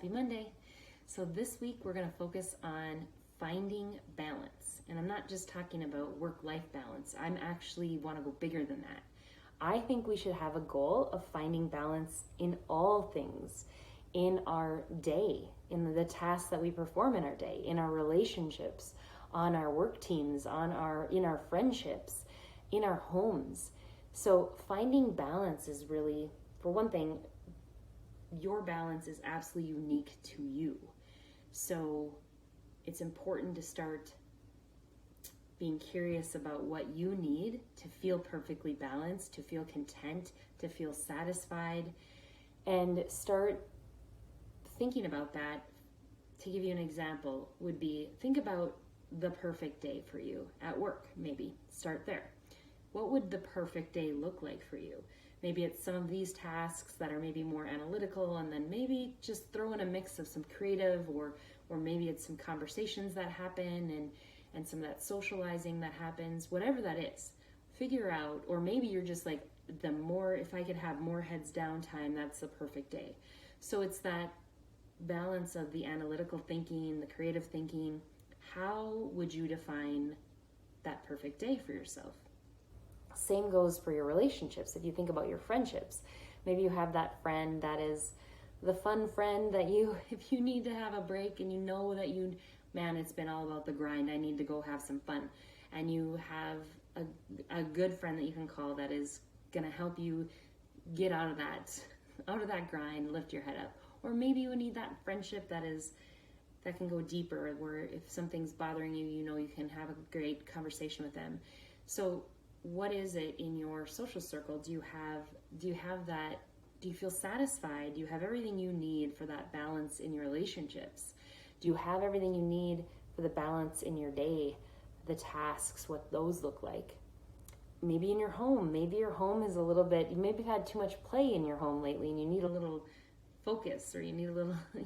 Happy Monday. So this week we're going to focus on finding balance. And I'm not just talking about work-life balance. I'm actually want to go bigger than that. I think we should have a goal of finding balance in all things, in our day, in the tasks that we perform in our day, in our relationships, on our work teams, in our friendships, in our homes. So finding balance is really, for one thing, your balance is absolutely unique to you. So it's important to start being curious about what you need to feel perfectly balanced, to feel content, to feel satisfied, and start thinking about that. To give you an example would be, think about the perfect day for you at work, maybe. Start there. What would the perfect day look like for you? Maybe it's some of these tasks that are maybe more analytical, and then maybe just throw in a mix of some creative, or maybe it's some conversations that happen and some of that socializing that happens, whatever that is. Figure out, or maybe you're just like, if I could have more heads down time, that's the perfect day. So it's that balance of the analytical thinking, the creative thinking. How would you define that perfect day for yourself? Same goes for your relationships. If you think about your friendships, maybe you have that friend that is the fun friend that if you need to have a break and you know that it's been all about the grind, I need to go have some fun. And you have a good friend that you can call that is going to help you get out of that grind, lift your head up. Or maybe you need that friendship that can go deeper, where if something's bothering you, you can have a great conversation with them. So what is it in your social circle? Do you have that? Do you feel satisfied? Do you have everything you need for that balance in your relationships? Do you have everything you need for the balance in your day, the tasks, what those look like? Maybe in your home, maybe your home is a little bit, maybe you've had too much play in your home lately and you need a little focus, or you need a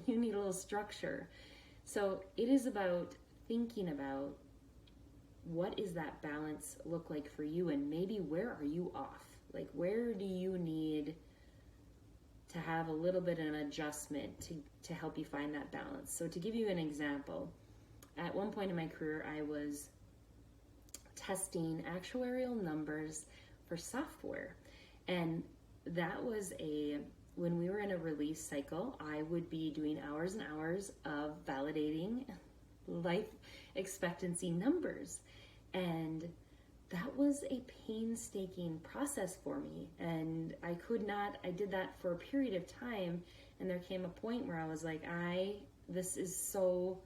little structure. So it is about thinking about, what is that balance look like for you, and maybe where are you off? Like, where do you need to have a little bit of an adjustment to help you find that balance? So to give you an example, at one point in my career, I was testing actuarial numbers for software. And that was when we were in a release cycle, I would be doing hours and hours of validating life expectancy numbers. And that was a painstaking process for me. And I did that for a period of time. And there came a point where I was like, this is so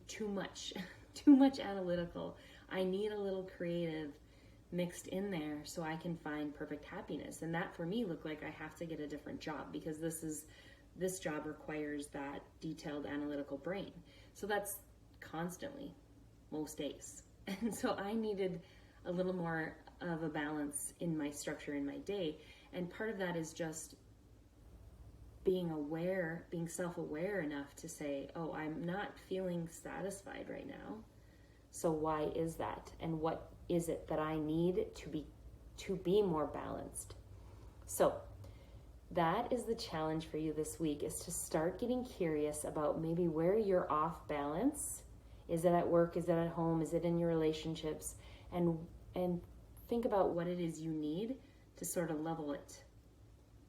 too much, too much analytical. I need a little creative mixed in there so I can find perfect happiness. And that for me looked like I have to get a different job, because this job requires that detailed analytical brain. So that's constantly, most days. And so I needed a little more of a balance in my structure in my day. And part of that is just being aware, being self-aware enough to say, oh, I'm not feeling satisfied right now. So why is that? And what is it that I need to be more balanced? So that is the challenge for you this week, is to start getting curious about maybe where you're off balance. Is it at work? Is it at home? Is it in your relationships? And think about what it is you need to sort of level it.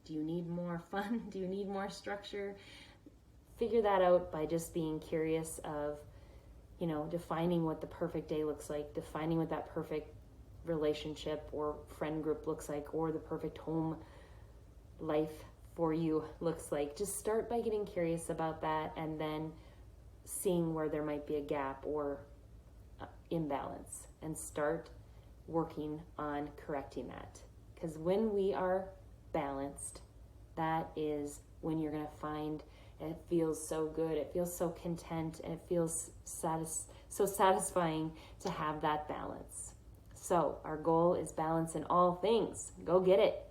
Do you need more fun? Do you need more structure? Figure that out by just being curious of, defining what the perfect day looks like, defining what that perfect relationship or friend group looks like, or the perfect home life for you looks like. Just start by getting curious about that, and then seeing where there might be a gap or imbalance, and start working on correcting that. Because when we are balanced, that is when you're going to find, and it feels so good, it feels so content, and it feels so satisfying to have that balance. So our goal is balance in all things. Go get it.